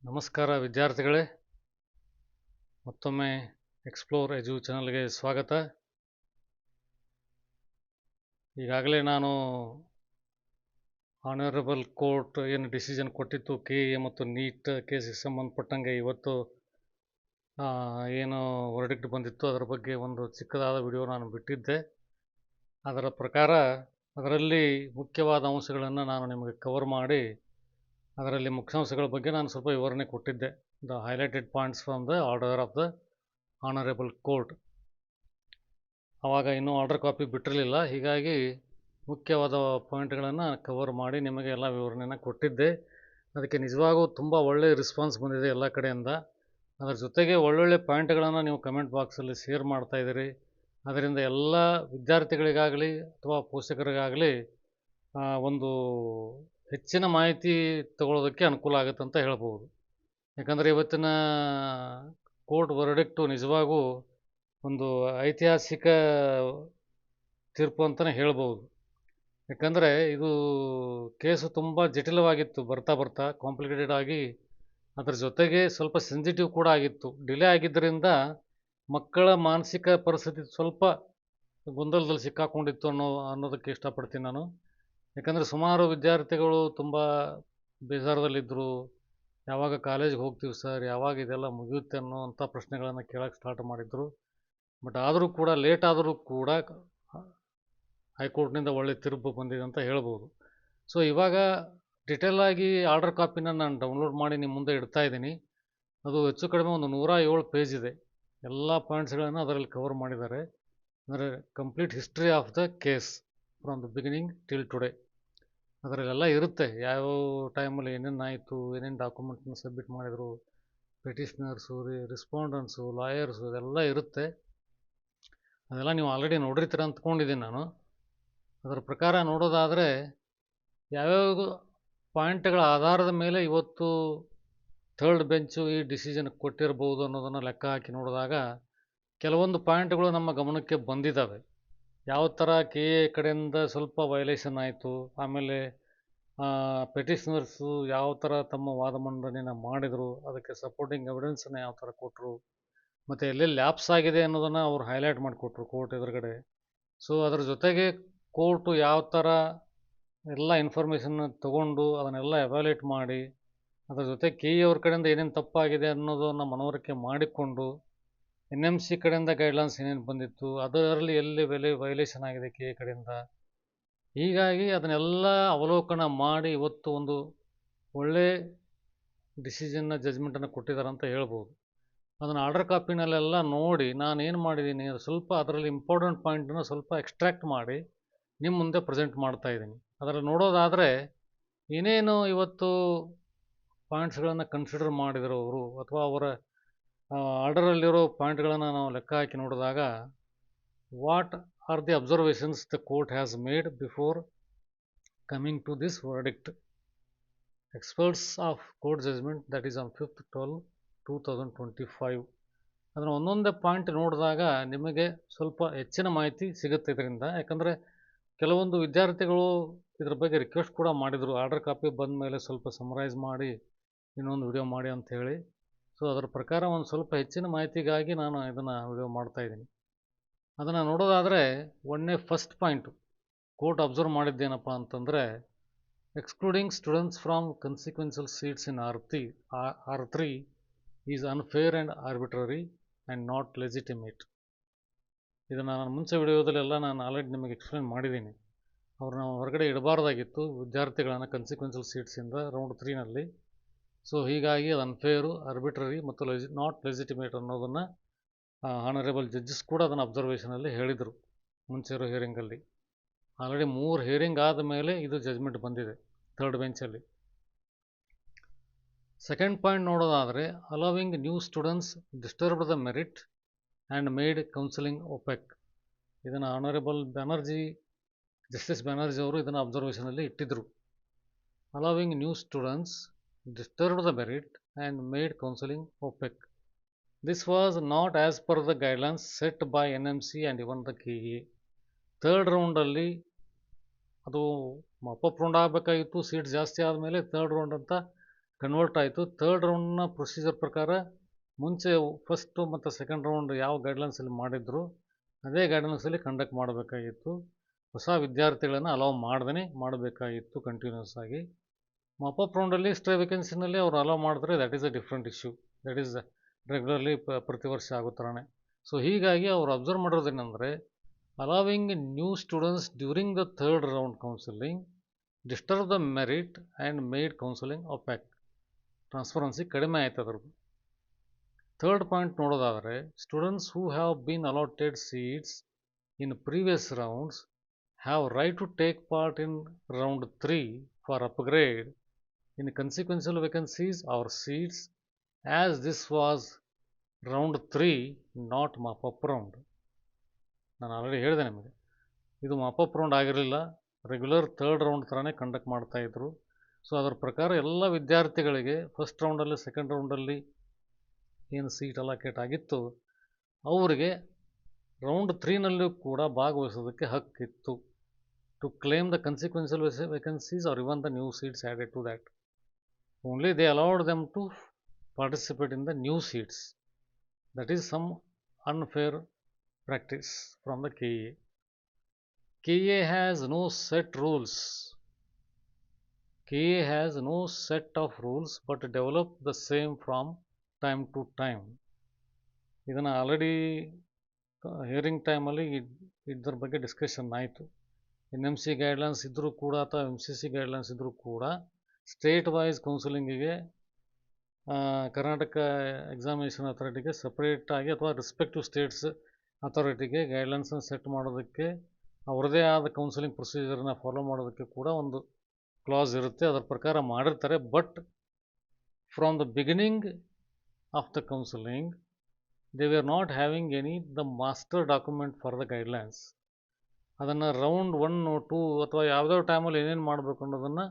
ನಮಸ್ಕಾರ ವಿದ್ಯಾರ್ಥಿಗಳೇ, ಮತ್ತೊಮ್ಮೆ ಎಕ್ಸ್ಪ್ಲೋರ್ ಎಜು ಚಾನಲ್ಗೆ ಸ್ವಾಗತ. ಈಗಾಗಲೇ ನಾನು ಆನರಬಲ್ ಕೋರ್ಟ್ ಏನು ಡಿಸಿಷನ್ ಕೊಟ್ಟಿತ್ತು KA ಮತ್ತು ನೀಟ್ ಕೇಸಿಗೆ ಸಂಬಂಧಪಟ್ಟಂಗೆ ಇವತ್ತು ಏನು ವರ್ಡಿಕ್ಟ್ ಬಂದಿತ್ತು ಅದರ ಬಗ್ಗೆ ಒಂದು ಚಿಕ್ಕದಾದ ವಿಡಿಯೋ ನಾನು ಬಿಟ್ಟಿದ್ದೆ. ಅದರ ಪ್ರಕಾರ ಅದರಲ್ಲಿ ಮುಖ್ಯವಾದ ಅಂಶಗಳನ್ನು ನಾನು ನಿಮಗೆ ಕವರ್ ಮಾಡಿ ಅದರಲ್ಲಿ ಮುಖ್ಯಾಂಶಗಳ ಬಗ್ಗೆ ನಾನು ಸ್ವಲ್ಪ ವಿವರಣೆ ಕೊಟ್ಟಿದ್ದೆ. The highlighted points from the order of the honourable court. ಆವಾಗ ಇನ್ನೂ ಆರ್ಡರ್ ಕಾಪಿ ಬಿಟ್ಟಿರಲಿಲ್ಲ, ಹೀಗಾಗಿ ಮುಖ್ಯವಾದ ಪಾಯಿಂಟ್ಗಳನ್ನು ಕವರ್ ಮಾಡಿ ನಿಮಗೆ ಎಲ್ಲ ವಿವರಣೆಯನ್ನು ಕೊಟ್ಟಿದ್ದೆ. ಅದಕ್ಕೆ ನಿಜವಾಗೂ ತುಂಬ ಒಳ್ಳೆಯ ರೆಸ್ಪಾನ್ಸ್ ಬಂದಿದೆ ಎಲ್ಲ ಕಡೆಯಿಂದ. ಅದರ ಜೊತೆಗೆ ಒಳ್ಳೊಳ್ಳೆ ಪಾಯಿಂಟ್ಗಳನ್ನು ನೀವು ಕಮೆಂಟ್ ಬಾಕ್ಸಲ್ಲಿ ಶೇರ್ ಮಾಡ್ತಾಯಿದ್ದೀರಿ. ಅದರಿಂದ ಎಲ್ಲ ವಿದ್ಯಾರ್ಥಿಗಳಿಗಾಗಲಿ ಅಥವಾ ಪೋಷಕರಿಗಾಗಲಿ ಒಂದು ಹೆಚ್ಚಿನ ಮಾಹಿತಿ ತಗೊಳ್ಳೋದಕ್ಕೆ ಅನುಕೂಲ ಆಗುತ್ತೆ ಅಂತ ಹೇಳ್ಬೋದು. ಯಾಕಂದರೆ ಇವತ್ತಿನ ಕೋರ್ಟ್ ವರ್ಡಿಕ್ಟು ನಿಜವಾಗೂ ಒಂದು ಐತಿಹಾಸಿಕ ತೀರ್ಪು ಅಂತಲೇ ಹೇಳ್ಬೋದು. ಯಾಕಂದರೆ ಇದು ಕೇಸು ತುಂಬ ಜಟಿಲವಾಗಿತ್ತು, ಬರ್ತಾ ಕಾಂಪ್ಲಿಕೇಟೆಡ್ ಆಗಿ, ಅದರ ಜೊತೆಗೆ ಸ್ವಲ್ಪ ಸೆನ್ಸಿಟಿವ್ ಕೂಡ ಆಗಿತ್ತು. ಡಿಲೇ ಆಗಿದ್ದರಿಂದ ಮಕ್ಕಳ ಮಾನಸಿಕ ಪರಿಸ್ಥಿತಿ ಸ್ವಲ್ಪ ಗೊಂದಲದಲ್ಲಿ ಸಿಕ್ಕಾಕೊಂಡಿತ್ತು ಅನ್ನೋದಕ್ಕೆ ಇಷ್ಟಪಡ್ತೀನಿ ನಾನು. ಯಾಕಂದರೆ ಸುಮಾರು ವಿದ್ಯಾರ್ಥಿಗಳು ತುಂಬ ಬೇಜಾರದಲ್ಲಿದ್ದರು. ಯಾವಾಗ ಕಾಲೇಜಿಗೆ ಹೋಗ್ತೀವಿ ಸರ್, ಯಾವಾಗ ಇದೆಲ್ಲ ಮುಗಿಯುತ್ತೆ ಅನ್ನೋವಂಥ ಪ್ರಶ್ನೆಗಳನ್ನು ಕೇಳೋಕ್ಕೆ ಸ್ಟಾರ್ಟ್ ಮಾಡಿದರು. ಬಟ್ ಆದರೂ ಕೂಡ ಲೇಟ್ ಆದರೂ ಕೂಡ ಹೈಕೋರ್ಟ್ನಿಂದ ಒಳ್ಳೆ ತೀರ್ಪು ಬಂದಿದೆ ಅಂತ ಹೇಳ್ಬೋದು. ಸೊ ಇವಾಗ ಡಿಟೇಲಾಗಿ ಆರ್ಡರ್ ಕಾಪಿನ ನಾನು ಡೌನ್ಲೋಡ್ ಮಾಡಿ ನಿಮ್ಮ ಮುಂದೆ ಇಡ್ತಾ ಇದ್ದೀನಿ. ಅದು ಹೆಚ್ಚು ಕಡಿಮೆ ಒಂದು 107 ಪೇಜ್ ಇದೆ. ಎಲ್ಲ ಪಾಯಿಂಟ್ಸ್ಗಳನ್ನು ಅದರಲ್ಲಿ ಕವರ್ ಮಾಡಿದ್ದಾರೆ. ಅಂದರೆ complete history of the case from the beginning till today ಅದರಲ್ಲೆಲ್ಲ ಇರುತ್ತೆ. ಯಾವ ಟೈಮಲ್ಲಿ ಏನೇನು ಆಯಿತು, ಏನೇನು ಡಾಕ್ಯುಮೆಂಟ್ನ ಸಬ್ಮಿಟ್ ಮಾಡಿದರು, ಪೆಟಿಷ್ನರ್ಸು, ರೆಸ್ಪಾಂಡೆಂಟ್ಸು, ಲಾಯರ್ಸು, ಇದೆಲ್ಲ ಇರುತ್ತೆ. ಅದೆಲ್ಲ ನೀವು ಆಲ್ರೆಡಿ ನೋಡಿರ್ತೀರ ಅಂದ್ಕೊಂಡಿದ್ದೀನಿ ನಾನು. ಅದರ ಪ್ರಕಾರ ನೋಡೋದಾದರೆ ಯಾವ್ಯಾವ ಪಾಯಿಂಟ್ಗಳ ಆಧಾರದ ಮೇಲೆ ಇವತ್ತು ಥರ್ಡ್ ಬೆಂಚು ಈ ಡಿಸಿಷನ್ ಕೊಟ್ಟಿರ್ಬೋದು ಅನ್ನೋದನ್ನು ಲೆಕ್ಕ ಹಾಕಿ ನೋಡಿದಾಗ ಕೆಲವೊಂದು ಪಾಯಿಂಟ್ಗಳು ನಮ್ಮ ಗಮನಕ್ಕೆ ಬಂದಿದ್ದಾವೆ. ಯಾವ ಥರ KA ಕಡೆಯಿಂದ ಸ್ವಲ್ಪ ವೈಲೇಷನ್ ಆಯಿತು, ಆಮೇಲೆ ಪೆಟಿಷನರ್ಸು ಯಾವ ಥರ ತಮ್ಮ ವಾದ ಮಂಡನೆಯನ್ನು ಮಾಡಿದರು, ಅದಕ್ಕೆ ಸಪೋರ್ಟಿಂಗ್ ಎವಿಡೆನ್ಸನ್ನು ಯಾವ ಥರ ಕೊಟ್ಟರು, ಮತ್ತು ಎಲ್ಲೆಲ್ಲಿ ಲ್ಯಾಪ್ಸ್ ಆಗಿದೆ ಅನ್ನೋದನ್ನು ಅವ್ರು ಹೈಲೈಟ್ ಮಾಡಿಕೊಟ್ರು ಕೋರ್ಟ್ ಎದುರುಗಡೆ. ಸೊ ಅದರ ಜೊತೆಗೆ ಕೋರ್ಟು ಯಾವ ಥರ ಎಲ್ಲ ಇನ್ಫಾರ್ಮೇಷನ್ನ ತೊಗೊಂಡು ಅದನ್ನೆಲ್ಲ ಎವ್ಯಾಲ್ಯೂಯೇಟ್ ಮಾಡಿ ಅದರ ಜೊತೆ KA ಅವ್ರ ಕಡೆಯಿಂದ ಏನೇನು ತಪ್ಪಾಗಿದೆ ಅನ್ನೋದನ್ನು ಮನವರಿಕೆ ಮಾಡಿಕೊಂಡು NMC ಕಡೆಯಿಂದ ಗೈಡ್ಲೈನ್ಸ್ ಏನೇನು ಬಂದಿತ್ತು, ಅದರಲ್ಲಿ ಎಲ್ಲಿ ವೈಲೇಷನ್ ಆಗಿದೆ KA ಕಡೆಯಿಂದ, ಹೀಗಾಗಿ ಅದನ್ನೆಲ್ಲ ಅವಲೋಕನ ಮಾಡಿ ಇವತ್ತು ಒಂದು ಒಳ್ಳೆ ಡಿಸಿಷನ್ನ ಜಜ್ಮೆಂಟನ್ನು ಕೊಟ್ಟಿದ್ದಾರೆ ಅಂತ ಹೇಳ್ಬೋದು. ಅದನ್ನು ಆರ್ಡರ್ ಕಾಪಿನಲ್ಲೆಲ್ಲ ನೋಡಿ ನಾನು ಏನು ಮಾಡಿದ್ದೀನಿ, ಸ್ವಲ್ಪ ಅದರಲ್ಲಿ ಇಂಪಾರ್ಟೆಂಟ್ ಪಾಯಿಂಟನ್ನು ಸ್ವಲ್ಪ ಎಕ್ಸ್ಟ್ರಾಕ್ಟ್ ಮಾಡಿ ನಿಮ್ಮ ಮುಂದೆ ಪ್ರೆಸೆಂಟ್ ಮಾಡ್ತಾಯಿದ್ದೀನಿ. ಅದರಲ್ಲಿ ನೋಡೋದಾದರೆ ಏನೇನು ಇವತ್ತು ಪಾಯಿಂಟ್ಸ್ಗಳನ್ನು ಕನ್ಸಿಡರ್ ಮಾಡಿದರು ಅವರು, ಅಥವಾ ಅವರ ಆರ್ಡರಲ್ಲಿರೋ ಪಾಯಿಂಟ್ಗಳನ್ನು ನಾವು ಲೆಕ್ಕ ಹಾಕಿ ನೋಡಿದಾಗ what are the observations the court has made before coming to this verdict. Experts of court judgement that is on 5th 12, 2025. ಅದನ್ನು ಒಂದೊಂದೇ ಪಾಯಿಂಟ್ ನೋಡಿದಾಗ ನಿಮಗೆ ಸ್ವಲ್ಪ ಹೆಚ್ಚಿನ ಮಾಹಿತಿ ಸಿಗುತ್ತೆ ಇದರಿಂದ. ಯಾಕಂದರೆ ಕೆಲವೊಂದು ವಿದ್ಯಾರ್ಥಿಗಳು ಇದ್ರ ಬಗ್ಗೆ ರಿಕ್ವೆಸ್ಟ್ ಕೂಡ ಮಾಡಿದರು, ಆರ್ಡರ್ ಕಾಪಿ ಬಂದ ಮೇಲೆ ಸ್ವಲ್ಪ ಸಮರೈಸ್ ಮಾಡಿ ಇನ್ನೊಂದು ವಿಡಿಯೋ ಮಾಡಿ ಅಂತ ಹೇಳಿ. ಸೊ ಅದರ ಪ್ರಕಾರ ಒಂದು ಸ್ವಲ್ಪ ಹೆಚ್ಚಿನ ಮಾಹಿತಿಗಾಗಿ ನಾನು ಇದನ್ನು ವಿಡಿಯೋ ಮಾಡ್ತಾಯಿದ್ದೀನಿ. ಅದನ್ನು ನೋಡೋದಾದರೆ ಫಸ್ಟ್ ಪಾಯಿಂಟು ಕೋರ್ಟ್ ಅಬ್ಸರ್ವ್ ಮಾಡಿದ್ದೇನಪ್ಪ ಅಂತಂದರೆ, excluding students from consequential seats in R3 is unfair and arbitrary and not legitimate. ಇದನ್ನು ನಾನು ಮುಂಚೆ ವಿಡಿಯೋದಲ್ಲೆಲ್ಲ ನಾನು ಆಲ್ರೆಡಿ ನಿಮಗೆ ಎಕ್ಸ್ಪ್ಲೇನ್ ಮಾಡಿದ್ದೀನಿ. ಅವ್ರನ್ನ ಹೊರಗಡೆ ಇಡಬಾರ್ದಾಗಿತ್ತು ವಿದ್ಯಾರ್ಥಿಗಳನ್ನು ಕನ್ಸಿಕ್ವೆನ್ಷಿಯಲ್ ಸೀಟ್ಸಿಂದ ರೌಂಡ್ 3ನಲ್ಲಿ. ಸೊ ಹೀಗಾಗಿ ಅದು ಅನ್ಫೇರು, ಆರ್ಬಿಟ್ರರಿ ಮತ್ತು ನಾಟ್ ಲೆಜಿಟಿಮೇಟ್ ಅನ್ನೋದನ್ನು ಆನರೇಬಲ್ ಜಡ್ಜಸ್ ಕೂಡ ಅದನ್ನು ಅಬ್ಸರ್ವೇಷನಲ್ಲಿ ಹೇಳಿದರು ಮುಂಚೆ ಇರೋ ಹಿಯರಿಂಗಲ್ಲಿ. ಆಲ್ರೆಡಿ 3 ಹಿಯರಿಂಗ್ ಆದ ಮೇಲೆ ಇದು ಜಜ್ಮೆಂಟ್ ಬಂದಿದೆ ಥರ್ಡ್ ಬೆಂಚಲ್ಲಿ. ಸೆಕೆಂಡ್ ಪಾಯಿಂಟ್ ನೋಡೋದಾದರೆ, allowing new students disturbed the merit and made counselling OPEC. ಇದನ್ನು ಆನರೇಬಲ್ ಜಸ್ಟಿಸ್ ಬ್ಯಾನರ್ಜಿ ಅವರು ಇದನ್ನು ಅಬ್ಸರ್ವೇಷನಲ್ಲಿ ಇಟ್ಟಿದ್ದರು. Allowing new students disturbed the merit and made counseling opaque. This was not as per the guidelines set by NMC and even the KA. Third ರೌಂಡಲ್ಲಿ ಅದು up round ಆಗಬೇಕಾಗಿತ್ತು, seat ಜಾಸ್ತಿ ಆದಮೇಲೆ third round ಅಂತ convert ಆಯಿತು. Third ರೌಂಡ್ನ procedure ಪ್ರಕಾರ ಮುಂಚೆ ಫಸ್ಟು ಮತ್ತು ಸೆಕೆಂಡ್ ರೌಂಡ್ ಯಾವ ಗೈಡ್ಲೈನ್ಸಲ್ಲಿ ಮಾಡಿದ್ರು ಅದೇ ಗೈಡ್ಲೈನ್ಸಲ್ಲಿ ಕಂಡಕ್ಟ್ ಮಾಡಬೇಕಾಗಿತ್ತು. ಹೊಸ ವಿದ್ಯಾರ್ಥಿಗಳನ್ನು ಅಲೌ ಮಾಡ್ದೇ ಮಾಡಬೇಕಾಗಿತ್ತು ಕಂಟಿನ್ಯೂಸ್ ಆಗಿ. ಮಾಪಪ್ ರೌಂಡಲ್ಲಿ ಸ್ಟ್ರೇ ವೇಕೆನ್ಸಿನಲ್ಲಿ ಅವ್ರು ಅಲೌ ಮಾಡಿದ್ರೆ that is a different issue. That is regularly ಪ್ರತಿ ವರ್ಷ ಆಗೋ ಥರನೇ. ಸೊ ಹೀಗಾಗಿ ಅವ್ರು ಅಬ್ಸರ್ವ್ ಮಾಡಿರೋದೇನೆಂದರೆ allowing new students during the third round counselling disturb the merit and made counselling opaque. Transparency ಕಡಿಮೆ ಆಯ್ತು ಅದ್ರದ್ದು. ಥರ್ಡ್ ಪಾಯಿಂಟ್ ನೋಡೋದಾದರೆ students who have been allotted seats in previous rounds have right to take part in round 3 for upgrade in consequential vacancies or seats as this was round 3 not mop-up round. ನಾನು already ಹೇಳಿದೆ ನಿಮಗೆ, ಇದು mop-up round ಆಗಿರಲಿಲ್ಲ, regular third round ಥರನೇ conduct ಮಾಡ್ತಾಯಿದ್ರು. So ಅದರ ಪ್ರಕಾರ ಎಲ್ಲ ವಿದ್ಯಾರ್ಥಿಗಳಿಗೆ ಫಸ್ಟ್ ರೌಂಡಲ್ಲಿ ಸೆಕೆಂಡ್ ರೌಂಡಲ್ಲಿ ಏನು ಸೀಟ್ ಅಲಾಕೇಟ್ ಆಗಿತ್ತು ಅವರಿಗೆ ರೌಂಡ್ 3ನಲ್ಲೂ ಕೂಡ ಭಾಗವಹಿಸೋದಕ್ಕೆ ಹಕ್ಕಿತ್ತು. To claim the consequential vacancies or even the new seats added to that. Only they allowed them to participate in the new seats. That is some unfair practice from the KEA. KEA has no set rules. KEA has no set of rules but develop the same from time to time. ಇದನ್ನು already hearing ಟೈಮಲ್ಲಿ ಇದ್ರ ಬಗ್ಗೆ discussion ಆಯಿತು. NMC guidelines ಇದ್ದರೂ ಕೂಡ ಅಥವಾ MCC guidelines ಇದ್ದರೂ ಕೂಡ ಸ್ಟೇಟ್ ವೈಸ್ ಕೌನ್ಸಿಲಿಂಗಿಗೆ ಕರ್ನಾಟಕ ಎಕ್ಸಾಮಿನೇಷನ್ ಅಥಾರಿಟಿಗೆ ಸಪ್ರೇಟಾಗಿ ಅಥವಾ ರೆಸ್ಪೆಕ್ಟಿವ್ ಸ್ಟೇಟ್ಸ್ ಅಥಾರಿಟಿಗೆ ಗೈಡ್ಲೈನ್ಸನ್ನು ಸೆಟ್ ಮಾಡೋದಕ್ಕೆ ಅವ್ರದ್ದೇ ಆದ ಕೌನ್ಸಿಲಿಂಗ್ ಪ್ರೊಸೀಜರ್ನ ಫಾಲೋ ಮಾಡೋದಕ್ಕೆ ಕೂಡ ಒಂದು ಕ್ಲಾಸ್ ಇರುತ್ತೆ. ಅದರ ಪ್ರಕಾರ ಮಾಡಿರ್ತಾರೆ. But from the beginning of the counselling they we are not having any the master document for the guidelines. ಅದನ್ನು ರೌಂಡ್ 1, 2 ಅಥವಾ ಯಾವುದೋ ಟೈಮಲ್ಲಿ ಏನೇನು ಮಾಡಬೇಕು ಅನ್ನೋದನ್ನು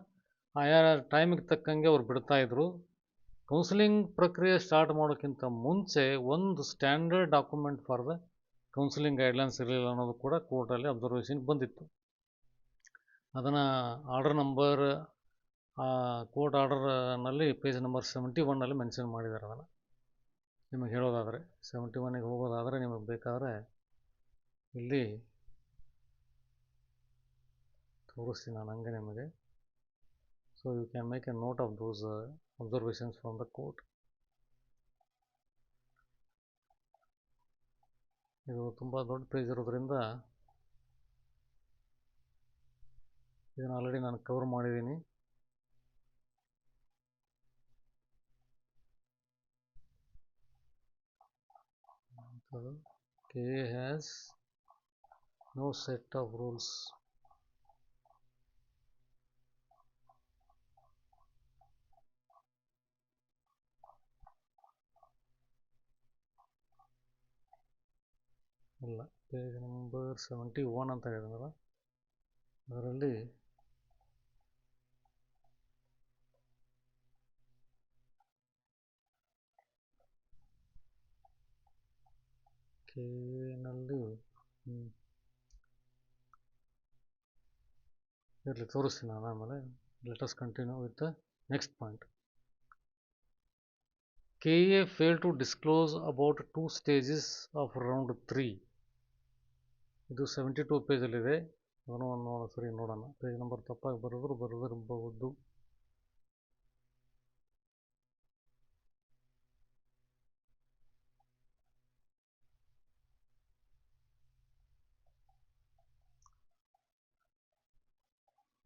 ಆಯಾ ಟೈಮಿಗೆ ತಕ್ಕಂಗೆ ಅವ್ರು ಬಿಡ್ತಾಯಿದ್ರು. ಕೌನ್ಸಿಲಿಂಗ್ ಪ್ರಕ್ರಿಯೆ ಸ್ಟಾರ್ಟ್ ಮಾಡೋಕ್ಕಿಂತ ಮುಂಚೆ ಒಂದು standard document for the counselling guidelines ಇರಲಿಲ್ಲ ಅನ್ನೋದು ಕೂಡ ಕೋರ್ಟಲ್ಲಿ ಅಬ್ಸರ್ವೇಷನ್ಗೆ ಬಂದಿತ್ತು. ಅದನ್ನು ಆರ್ಡರ್ ನಂಬರ್ ಕೋರ್ಟ್ ಆರ್ಡರ್ನಲ್ಲಿ ಪೇಜ್ ನಂಬರ್ 71ನಲ್ಲಿ ಮೆನ್ಷನ್ ಮಾಡಿದ್ದಾರೆ. ಅದನ್ನು ನಿಮಗೆ ಹೇಳೋದಾದರೆ 71ಗೆ ಹೋಗೋದಾದರೆ ನಿಮಗೆ ಬೇಕಾದರೆ ಇಲ್ಲಿ ತೋರಿಸ್ತೀನಿ ನಾನು ಹಂಗೆ ನಿಮಗೆ. So you can make a note of those observations from the court. ಇದು ತುಂಬ ದೊಡ್ಡ ಪೇಜ್ ಇರೋದ್ರಿಂದ ಇದನ್ನು ಆಲ್ರೆಡಿ ನಾನು ಕವರ್ ಮಾಡಿದ್ದೀನಿ. KEA has no set of rules. ಇಲ್ಲ, ಪೇಜ್ ನಂಬರ್ 71 ಅಂತ ಹೇಳಿದ್ರಲ್ಲ, ಅದರಲ್ಲಿ KEA-ನಲ್ಲಿ ಇರಲಿ ತೋರಿಸ್ತೀನಿ ನಾನು ಆಮೇಲೆ. Let us continue with the next point. KEA failed to disclose about 2 stages of round 3. ಇದು 72 ಪೇಜಲ್ಲಿದೆ. ಅದನ್ನು ಒಂದು ಸರಿ ನೋಡೋಣ. ಪೇಜ್ ನಂಬರ್ ತಪ್ಪಾಗಿ ಬರೆದಿರಬಹುದು.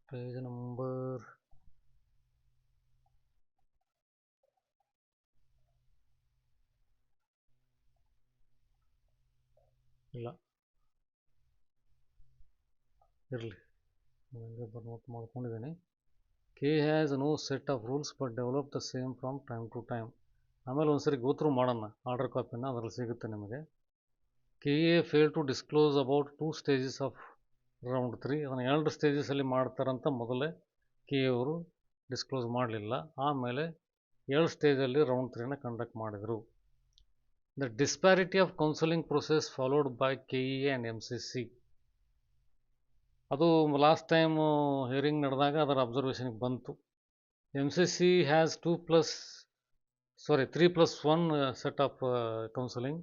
ಪೇಜ್ ನಂಬರ್ ಇಲ್ಲ, ಇರಲಿ, ನನಗೆ ನೋಟ್ ಮಾಡ್ಕೊಂಡಿದ್ದೀನಿ. KEA has no set of rules but develop the same from time to time. ಆಮೇಲೆ ಒಂದು ಸರಿ ಗೋತ್ರು ಮಾಡೋಣ. ಆರ್ಡರ್ ಕಾಪಿನ ಅದರಲ್ಲಿ ಸಿಗುತ್ತೆ ನಿಮಗೆ. KEA failed to disclose about 2 stages of round 3. ಅದನ್ನು 2 ಸ್ಟೇಜಸಲ್ಲಿ ಮಾಡ್ತಾರಂತ ಮೊದಲೇ KEA ಅವರು ಡಿಸ್ಕ್ಲೋಸ್ ಮಾಡಲಿಲ್ಲ. ಆಮೇಲೆ 2 ಸ್ಟೇಜಲ್ಲಿ ರೌಂಡ್ 3ನ ಕಂಡಕ್ಟ್ ಮಾಡಿದರು. The disparity of counselling process followed by KEA and MCC. ಅದು ಲಾಸ್ಟ್ ಟೈಮು ಹಿಯರಿಂಗ್ ನಡೆದಾಗ ಅದರ ಅಬ್ಸರ್ವೇಷನ್ಗೆ ಬಂತು. MCC has 3 plus 1 set of counseling,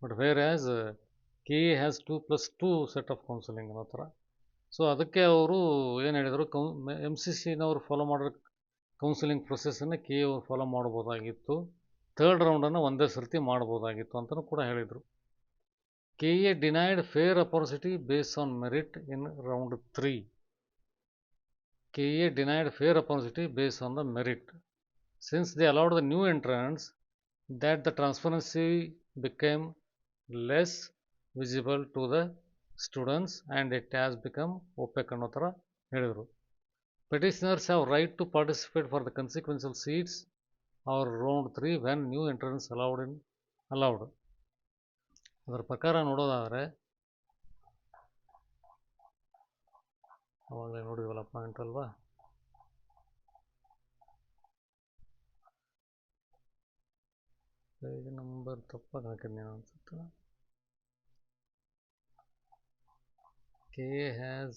but whereas KA has 2 plus 2 set of counseling ಅನ್ನೋ ಥರ. ಸೊ ಅದಕ್ಕೆ ಅವರು ಏನು ಹೇಳಿದರು, MCCನವರು ಫಾಲೋ ಮಾಡೋ ಕೌನ್ಸಿಲಿಂಗ್ ಪ್ರೊಸೆಸನ್ನು KA ಅವರು ಫಾಲೋ ಮಾಡ್ಬೋದಾಗಿತ್ತು, ಥರ್ಡ್ ರೌಂಡನ್ನು ಒಂದೇ ಸರ್ತಿ ಮಾಡ್ಬೋದಾಗಿತ್ತು ಅಂತಲೂ ಕೂಡ ಹೇಳಿದರು. KA denied fair opportunity based on merit in round 3. KA denied fair opportunity based on the merit. Since they allowed the new entrants, that the transparency became less visible to the students and it has become opaque ಅನ್ನೋ ಥರ ಹೇಳಿದರು. Petitioners have right to participate for the consequential seats or round 3 when new entrants allowed. ಅದರ ಪ್ರಕಾರ ನೋಡೋದಾದರೆ, ಅವಾಗಲೇ ನೋಡಿದ್ವಲ್ಲ point ಅಲ್ವಾ, page number ತಪ್ಪಾಗಿ ಹಾಕಿದ್ನೇನೋ ಅನ್ಸುತ್ತೆ. KA has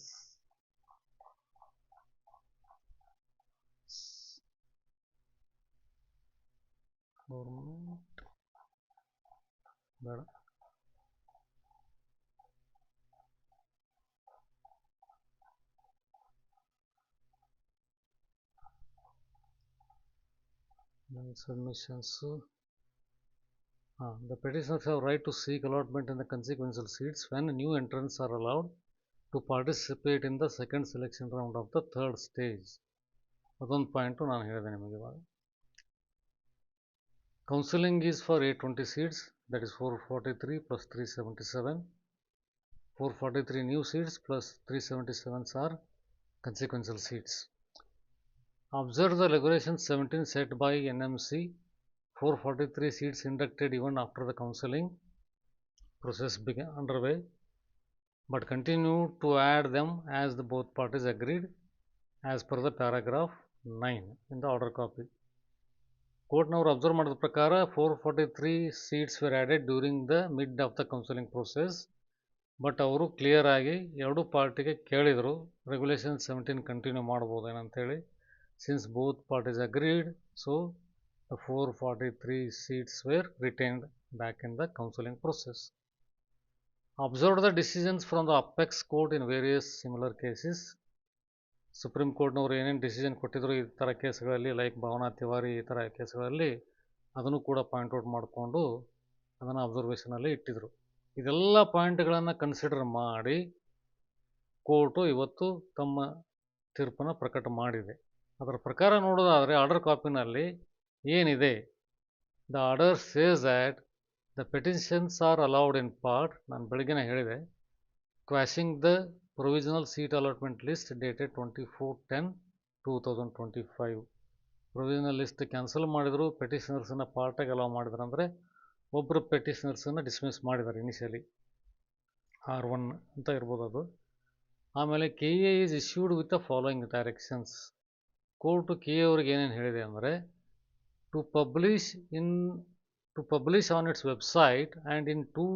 ಬೇಡ, submissions. The petitioners have right to seek allotment in the consequential seats when new entrants are allowed to participate in the second selection round of the third stage. ಅದೊಂದು point ನಾನು ಹೇಳಿದೆ ನಿಮಗೆ ಇವಾಗ. Counseling is for 820 seats, that is 443 plus 377. 443 new seats plus 377 are consequential seats. Observe the regulation 17 set by NMC. 443 seats inducted even after the counseling process began underway, but continue to add them as the both parties agreed as per the paragraph 9 in the order copy. ಕೋರ್ಟ್ನವರು observe ಮಾಡಿದ ಪ್ರಕಾರ 443 seats were added during the mid of the counselling process, but ಅವರು clear ಆಗಿ ಎರಡೂ ಪಾರ್ಟಿಗೆ ಕೇಳಿದರು regulation 17 continue ಮಾಡ್ಬೋದೇನಂತೇಳಿ. Since both parties agreed, so the 443 seats were retained back in the counseling process. Observe the decisions from the apex court in various similar cases. Supreme ಕೋರ್ಟ್ನವರು ಏನೇನು decision ಕೊಟ್ಟಿದ್ರು ಈ ಥರ ಕೇಸ್ಗಳಲ್ಲಿ, ಲೈಕ್ ಭಾವನಾ ತಿವಾರಿ ಈ ಥರ ಕೇಸ್ಗಳಲ್ಲಿ, ಅದನ್ನು ಕೂಡ ಪಾಯಿಂಟ್ಔಟ್ ಮಾಡಿಕೊಂಡು ಅದನ್ನು ಅಬ್ಸರ್ವೇಷನಲ್ಲಿ ಇಟ್ಟಿದ್ರು. ಇದೆಲ್ಲ ಪಾಯಿಂಟ್ಗಳನ್ನು ಕನ್ಸಿಡರ್ ಮಾಡಿ ಕೋರ್ಟು ಇವತ್ತು ತಮ್ಮ ತೀರ್ಪನ್ನು ಪ್ರಕಟ ಮಾಡಿದೆ. ಅದರ ಪ್ರಕಾರ ನೋಡೋದಾದರೆ ಆರ್ಡರ್ ಕಾಪಿನಲ್ಲಿ ಏನಿದೆ, the order says that the petitions are allowed in part, ನಾನು ಬೆಳಗ್ಗೆನೇ ಹೇಳಿದೆ, quashing the provisional seat allotment list dated 24/10/2025. Provisional list cancel ಮಾಡಿದರು, ಪೆಟಿಷನರ್ಸನ್ನು ಪಾರ್ಟಾಗಿ ಅಲೌ ಮಾಡಿದ್ರು. ಅಂದರೆ ಒಬ್ಬರು ಪೆಟಿಷನರ್ಸನ್ನು ಡಿಸ್ಮಿಸ್ ಮಾಡಿದ್ದಾರೆ ಇನಿಷಿಯಲಿ, R1 ಅಂತ ಇರ್ಬೋದು ಅದು. ಆಮೇಲೆ KA is issued with the following directions. Court KA ಅವ್ರಿಗೆ ಏನೇನು ಹೇಳಿದೆ ಅಂದರೆ, to publish on its website and in 2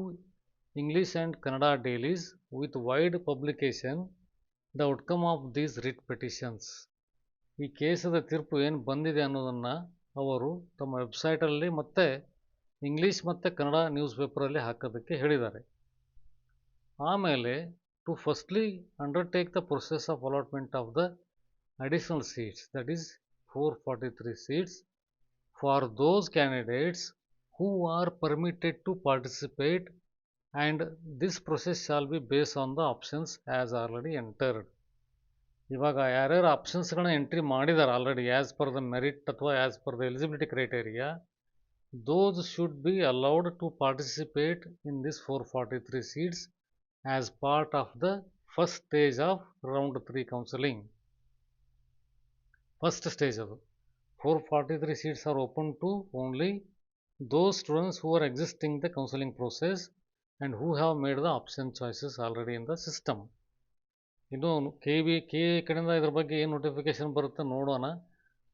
English and Kannada dailies with wide publication the outcome of these writ petitions. ಈ ಕೇಸದ ತೀರ್ಪು ಏನು ಬಂದಿದೆ ಅನ್ನೋದನ್ನು ಅವರು ತಮ್ಮ ವೆಬ್ಸೈಟಲ್ಲಿ ಮತ್ತು ಇಂಗ್ಲೀಷ್ ಮತ್ತು ಕನ್ನಡ ನ್ಯೂಸ್ ಪೇಪರಲ್ಲಿ ಹಾಕೋದಕ್ಕೆ ಹೇಳಿದ್ದಾರೆ. ಆಮೇಲೆ to firstly undertake the process of allotment of the additional seats, that is 443 seats for those candidates who are permitted to participate, and this process shall be based on the options as already entered. ಇವಾಗ ಯಾರ್ಯಾರು ಆಪ್ಷನ್ಸ್ಗಳನ್ನ entry ಮಾಡಿದ್ದಾರೆ already as per the merit ಅಥವಾ as per the eligibility criteria, those should be allowed to participate in this 443 seats as part of the first stage of round 3 counseling. First stage ಅದು 443 seats are open to only those students who are existing the counseling process and who have made the option choices already in the system. ಇನ್ನು KA ಕಡೆಯಿಂದ ಇದ್ರ ಬಗ್ಗೆ ಏನು notification ಬರುತ್ತೆ ನೋಡೋಣ.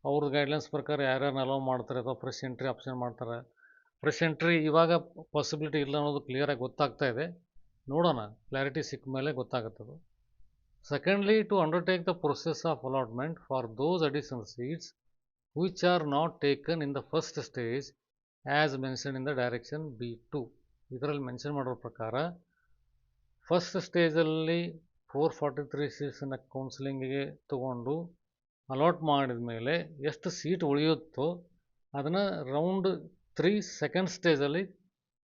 ಅವ್ರದ್ದು guidelines ಪ್ರಕಾರ ಯಾರ್ಯಾರನ್ನ ಅಲೌ ಮಾಡ್ತಾರೆ ಅಥವಾ ಫ್ರೆಶ್ ಎಂಟ್ರಿ ಆಪ್ಷನ್ ಮಾಡ್ತಾರೆ. ಫ್ರೆಶ್ ಎಂಟ್ರಿ ಇವಾಗ ಪಾಸಿಬಿಲಿಟಿ ಇಲ್ಲ ಅನ್ನೋದು ಕ್ಲಿಯರಾಗಿ ಗೊತ್ತಾಗ್ತಾ ಇದೆ. ನೋಡೋಣ, ಕ್ಲಾರಿಟಿ ಸಿಕ್ಕ ಮೇಲೆ ಗೊತ್ತಾಗುತ್ತದು. Secondly, to undertake the process of allotment for those additional seats which are not taken in the first stage as mentioned in the direction B2. ಇದರಲ್ಲಿ ಮೆನ್ಷನ್ ಮಾಡಿರೋ ಪ್ರಕಾರ ಫಸ್ಟ್ ಸ್ಟೇಜಲ್ಲಿ 443 ಸೀಟ್ಸನ್ನು ಕೌನ್ಸಿಲಿಂಗಿಗೆ ತಗೊಂಡು ಅಲಾಟ್ ಮಾಡಿದ ಮೇಲೆ ಎಷ್ಟು ಸೀಟ್ ಉಳಿಯುತ್ತೋ ಅದನ್ನು ರೌಂಡ್ 3 ಸೆಕೆಂಡ್ ಸ್ಟೇಜಲ್ಲಿ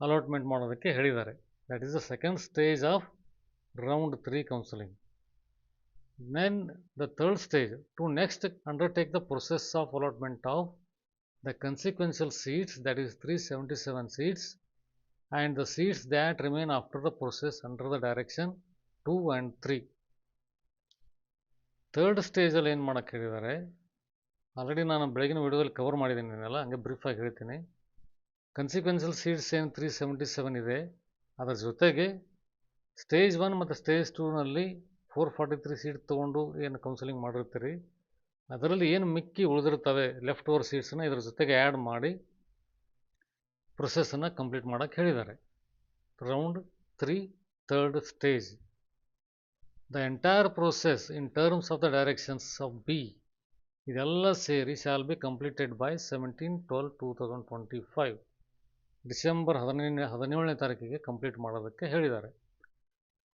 ಅಲಾಟ್ಮೆಂಟ್ ಮಾಡೋದಕ್ಕೆ ಹೇಳಿದ್ದಾರೆ. That is the second stage of round 3 counseling. Then the third stage, to next undertake the process of allotment of the consequential seats, that is 377 seats, and the seats that remain after the process under the direction 2 and 3. Third ಸ್ಟೇಜಲ್ಲಿ ಏನು ಮಾಡೋಕ್ಕೆ ಹೇಳಿದ್ದಾರೆ, already ನಾನು ಬೆಳಗಿನ ವಿಡಿಯೋದಲ್ಲಿ cover ಮಾಡಿದ್ದೀನಿ ಇದನ್ನೆಲ್ಲ, ಹಂಗೆ ಬ್ರೀಫಾಗಿ ಹೇಳ್ತೀನಿ. ಕನ್ಸಿಕ್ವೆನ್ಷಿಯಲ್ ಸೀಟ್ಸ್ ಏನು 377 ಇದೆ, ಅದರ ಜೊತೆಗೆ ಸ್ಟೇಜ್ 1 ಮತ್ತು ಸ್ಟೇಜ್ 2ನಲ್ಲಿ 443 ಸೀಟ್ ತೊಗೊಂಡು ಏನು ಕೌನ್ಸಿಲಿಂಗ್ ಮಾಡಿರ್ತೀರಿ, ಅದರಲ್ಲಿ ಏನು ಮಿಕ್ಕಿ ಉಳಿದಿರ್ತವೆ ಲೆಫ್ಟ್ ಓವರ್ ಸೀಟ್ಸನ್ನು ಇದ್ರ ಜೊತೆಗೆ ಆ್ಯಡ್ ಮಾಡಿ ಪ್ರೊಸೆಸನ್ನು ಕಂಪ್ಲೀಟ್ ಮಾಡೋಕ್ಕೆ ಹೇಳಿದ್ದಾರೆ. Round 3 third stage. The entire process in terms of the directions of B, ಇದೆಲ್ಲ ಸೇರಿ shall be completed by 17/12/2025, December 17ನೇ ತಾರೀಕಿಗೆ ಕಂಪ್ಲೀಟ್ ಮಾಡೋದಕ್ಕೆ ಹೇಳಿದ್ದಾರೆ.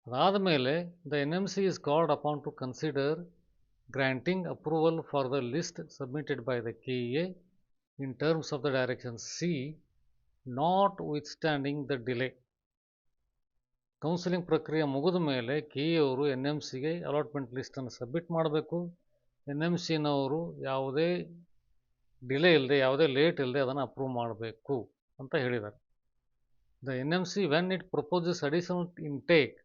ಅದಾದ ಮೇಲೆ ದ NMC is called upon to consider granting approval for the list submitted by the KEA in terms of the direction C, notwithstanding the delay. Counselling ಪ್ರಕ್ರಿಯೆ ಮುಗಿದ ಮೇಲೆ KEA ಅವರು NMCಗೆ ಅಲಾಟ್ಮೆಂಟ್ ಲಿಸ್ಟನ್ನು ಸಬ್ಮಿಟ್ ಮಾಡಬೇಕು. NMCನವರು ಯಾವುದೇ ಡಿಲೇ ಇಲ್ಲದೆ, ಯಾವುದೇ ಲೇಟ್ ಇಲ್ಲದೆ ಅದನ್ನು ಅಪ್ರೂವ್ ಮಾಡಬೇಕು ಅಂತ ಹೇಳಿದ್ದಾರೆ. The NMC when it proposes additional intake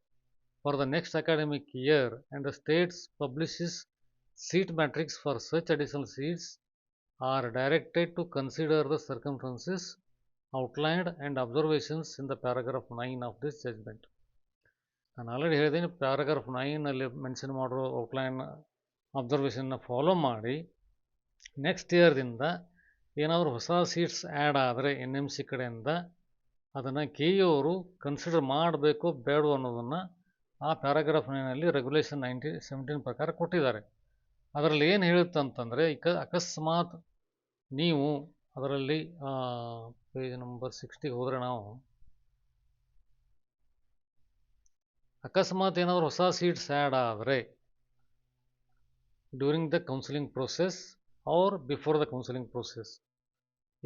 for the next academic year and the states publishes seat matrix for such additional seats are directed to consider the circumstances outlined and observations in the paragraph 9 of this judgment. ನಾನು already ಹೇಳಿದ್ದೀನಿ, paragraph 9ನಲ್ಲಿ mention ಮಾಡಿರೋ outline ಅಬ್ಸರ್ವೇಷನ್ನ follow ಮಾಡಿ next ಇಯರ್ದಿಂದ ಏನಾದರೂ ಹೊಸ seats add ಆದರೆ NMC ಕಡೆಯಿಂದ ಅದನ್ನು KEA ಅವರು ಕನ್ಸಿಡರ್ ಮಾಡಬೇಕು ಬೇಡ ಅನ್ನೋದನ್ನು ಆ ಪ್ಯಾರಾಗ್ರಾಫ್ 9ನಲ್ಲಿ ರೆಗ್ಯುಲೇಷನ್ 1917 ಪ್ರಕಾರ ಕೊಟ್ಟಿದ್ದಾರೆ. ಅದರಲ್ಲಿ ಏನು ಹೇಳುತ್ತೆ ಅಂತಂದರೆ, ಅಕಸ್ಮಾತ್ ನೀವು ಅದರಲ್ಲಿ ಪೇಜ್ ನಂಬರ್ 60 ಹೋದರೆ ನಾವು ಅಕಸ್ಮಾತ್ ಏನಾದರೂ ಹೊಸ ಸೀಟ್ಸ್ ಆ್ಯಡ್ ಆದರೆ during the counselling process or before the counselling process,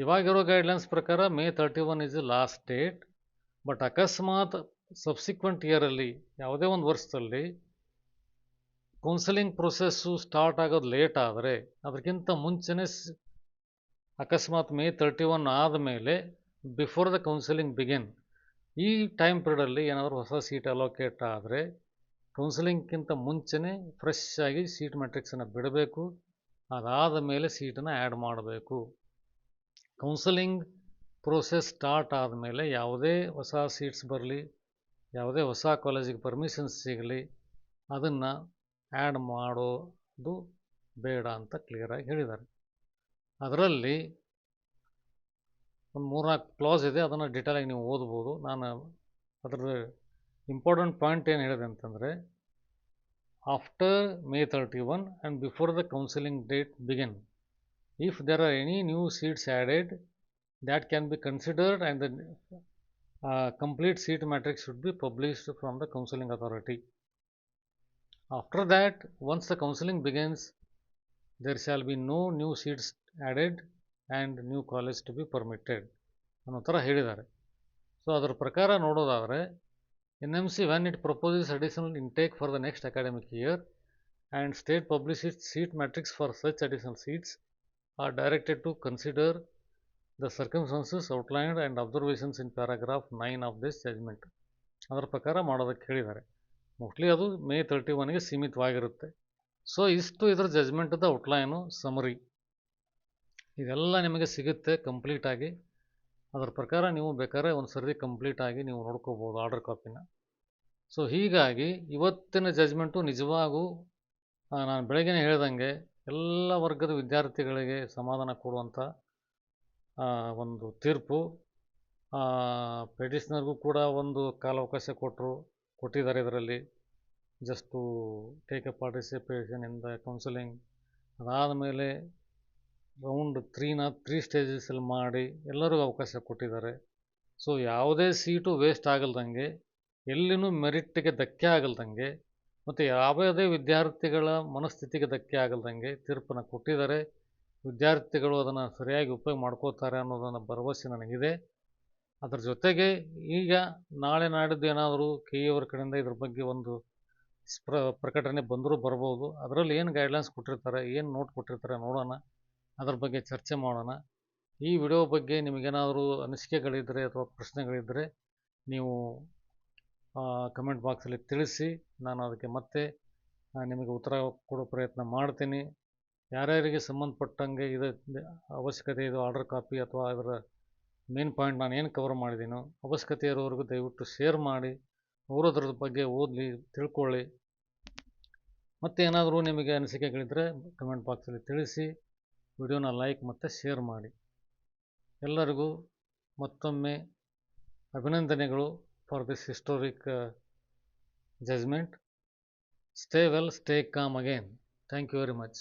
ಇವಾಗಿರೋ ಗೈಡ್ಲೈನ್ಸ್ ಪ್ರಕಾರ May 31 is the last date. But ಅಕಸ್ಮಾತ್ ಸಬ್ಸಿಕ್ವೆಂಟ್ ಇಯರಲ್ಲಿ ಯಾವುದೇ ಒಂದು ವರ್ಷದಲ್ಲಿ ಕೌನ್ಸಿಲಿಂಗ್ ಪ್ರೊಸೆಸ್ಸು ಸ್ಟಾರ್ಟ್ ಆಗೋದು ಲೇಟ್ ಆದರೆ, ಅದಕ್ಕಿಂತ ಮುಂಚೆನೇ ಅಕಸ್ಮಾತ್ May 31 ಆದಮೇಲೆ ಬಿಫೋರ್ ದ ಕೌನ್ಸಿಲಿಂಗ್ ಬಿಗಿನ್, ಈ ಟೈಮ್ ಪೀರಿಯಡಲ್ಲಿ ಏನಾದರೂ ಹೊಸ ಸೀಟ್ ಅಲೋಕೇಟ್ ಆದರೆ ಕೌನ್ಸಿಲಿಂಗ್ಗಿಂತ ಮುಂಚೆನೇ ಫ್ರೆಶ್ ಆಗಿ ಸೀಟ್ ಮ್ಯಾಟ್ರಿಕ್ಸನ್ನು ಬಿಡಬೇಕು. ಅದಾದ ಮೇಲೆ ಸೀಟನ್ನು ಆ್ಯಡ್ ಮಾಡಬೇಕು. ಕೌನ್ಸಿಲಿಂಗ್ ಪ್ರೋಸೆಸ್ ಸ್ಟಾರ್ಟ್ ಆದಮೇಲೆ ಯಾವುದೇ ಹೊಸ ಸೀಟ್ಸ್ ಬರಲಿ, ಯಾವುದೇ ಹೊಸ ಕಾಲೇಜಿಗೆ ಪರ್ಮಿಷನ್ಸ್ ಸಿಗಲಿ, ಅದನ್ನು ಆ್ಯಡ್ ಮಾಡೋದು ಬೇಡ ಅಂತ ಕ್ಲಿಯರಾಗಿ ಹೇಳಿದ್ದಾರೆ. ಅದರಲ್ಲಿ ಒಂದು 3-4 ಕ್ಲಾಸ್ ಇದೆ, ಅದನ್ನು ಡಿಟೇಲಾಗಿ ನೀವು ಓದ್ಬೋದು. ನಾನು ಅದರ ಇಂಪಾರ್ಟೆಂಟ್ ಪಾಯಿಂಟ್ ಏನು ಹೇಳಿದೆ ಅಂತಂದರೆ, after May 31 and before the counselling date begin, if there are any new seats added that can be considered and the complete seat matrix should be published from the counseling authority. After that, once the counseling begins, there shall be no new seats added and new college to be permitted ಅನ್ನೋ ಥರ ಹೇಳಿದ್ದಾರೆ. So ಅದರ ಪ್ರಕಾರ ನೋಡೋದಾದರೆ NMC when it proposes additional intake for the next academic year and state publishes seat matrix for such additional seats are directed to consider the circumstances outlined and observations in paragraph 9 of this judgment. ಅದರ ಪ್ರಕಾರ ಮಾಡೋದಕ್ಕೆ ಹೇಳಿದ್ದಾರೆ. Mostly ಅದು May 31ಗೆ ಸೀಮಿತವಾಗಿರುತ್ತೆ. So ಇಷ್ಟು ಇದರ ಜಜ್ಮೆಂಟದ outline, summary ಇದೆಲ್ಲ ನಿಮಗೆ ಸಿಗುತ್ತೆ ಕಂಪ್ಲೀಟಾಗಿ. ಅದರ ಪ್ರಕಾರ ನೀವು ಬೇಕಾದ್ರೆ ಒಂದು ಸರ್ತಿ ಕಂಪ್ಲೀಟಾಗಿ ನೀವು ನೋಡ್ಕೋಬೋದು ಆರ್ಡರ್ ಕಾಪಿನ. ಸೊ ಹೀಗಾಗಿ ಇವತ್ತಿನ ಜಜ್ಮೆಂಟು ನಿಜವಾಗೂ ನಾನು ಬೆಳಗ್ಗೆ ಹೇಳ್ದಂಗೆ ಎಲ್ಲ ವರ್ಗದ ವಿದ್ಯಾರ್ಥಿಗಳಿಗೆ ಸಮಾಧಾನ ಕೊಡುವಂಥ ಒಂದು ತೀರ್ಪು. ಪೆಟಿಷನರ್ಗೂ ಕೂಡ ಒಂದು ಕಾಲಾವಕಾಶ ಕೊಟ್ಟಿದ್ದಾರೆ ಇದರಲ್ಲಿ, just to take a participation in the counselling. ಅದಾದ ಮೇಲೆ ರೌಂಡ್ 3 ಸ್ಟೇಜಸಲ್ಲಿ ಮಾಡಿ ಎಲ್ಲರಿಗೂ ಅವಕಾಶ ಕೊಟ್ಟಿದ್ದಾರೆ. ಸೊ ಯಾವುದೇ ಸೀಟು ವೇಸ್ಟ್ ಆಗಲ್ದಂಗೆ, ಎಲ್ಲಿನೂ ಮೆರಿಟ್ಗೆ ಧಕ್ಕೆ ಆಗಲ್ದಂಗೆ, ಮತ್ತು ಯಾವುದೇ ವಿದ್ಯಾರ್ಥಿಗಳ ಮನಸ್ಥಿತಿಗೆ ಧಕ್ಕೆ ಆಗಲ್ದಂಗೆ ತೀರ್ಪನ್ನು ಕೊಟ್ಟಿದ್ದಾರೆ. ವಿದ್ಯಾರ್ಥಿಗಳು ಅದನ್ನು ಸರಿಯಾಗಿ ಉಪಯೋಗ ಮಾಡ್ಕೋತಾರೆ ಅನ್ನೋದನ್ನು ಭರವಸೆ ನನಗಿದೆ. ಅದರ ಜೊತೆಗೆ ಈಗ ನಾಳೆ ನಾಡಿದ್ದು ಏನಾದರೂ ಕೆ ಇ ಅವ್ರ ಕಡೆಯಿಂದ ಇದ್ರ ಬಗ್ಗೆ ಒಂದು ಪ್ರಕಟಣೆ ಬಂದರೂ ಬರ್ಬೋದು. ಅದರಲ್ಲಿ ಏನು ಗೈಡ್ಲೈನ್ಸ್ ಕೊಟ್ಟಿರ್ತಾರೆ, ಏನು ನೋಟ್ ಕೊಟ್ಟಿರ್ತಾರೆ ನೋಡೋಣ, ಅದ್ರ ಬಗ್ಗೆ ಚರ್ಚೆ ಮಾಡೋಣ. ಈ ವಿಡಿಯೋ ಬಗ್ಗೆ ನಿಮಗೇನಾದರೂ ಅನಿಸಿಕೆಗಳಿದ್ದರೆ ಅಥವಾ ಪ್ರಶ್ನೆಗಳಿದ್ದರೆ ನೀವು ಕಮೆಂಟ್ ಬಾಕ್ಸಲ್ಲಿ ತಿಳಿಸಿ. ನಾನು ಅದಕ್ಕೆ ಮತ್ತೆ ನಿಮಗೆ ಉತ್ತರ ಕೊಡೋ ಪ್ರಯತ್ನ ಮಾಡ್ತೀನಿ. ಯಾರ್ಯಾರಿಗೆ ಸಂಬಂಧಪಟ್ಟಂಗೆ ಇದು ಅವಶ್ಯಕತೆ ಇದು ಆರ್ಡರ್ ಕಾಪಿ ಅಥವಾ ಅದರ ಮೇನ್ ಪಾಯಿಂಟ್ ನಾನು ಏನು ಕವರ್ ಮಾಡಿದ್ದೀನೋ ಅವಶ್ಯಕತೆ ಇರೋವರೆಗೂ ದಯವಿಟ್ಟು ಶೇರ್ ಮಾಡಿ, ಅವರು ಅದ್ರ ಬಗ್ಗೆ ಓದಲಿ, ತಿಳ್ಕೊಳ್ಳಿ. ಮತ್ತು ಏನಾದರೂ ನಿಮಗೆ ಅನಿಸಿಕೆಗಳಿದ್ದರೆ ಕಮೆಂಟ್ ಬಾಕ್ಸಲ್ಲಿ ತಿಳಿಸಿ. ವಿಡಿಯೋನ ಲೈಕ್ ಮತ್ತು ಶೇರ್ ಮಾಡಿ. ಎಲ್ಲರಿಗೂ ಮತ್ತೊಮ್ಮೆ ಅಭಿನಂದನೆಗಳು for this historic judgement. Stay well, stay calm again. Thank you very much.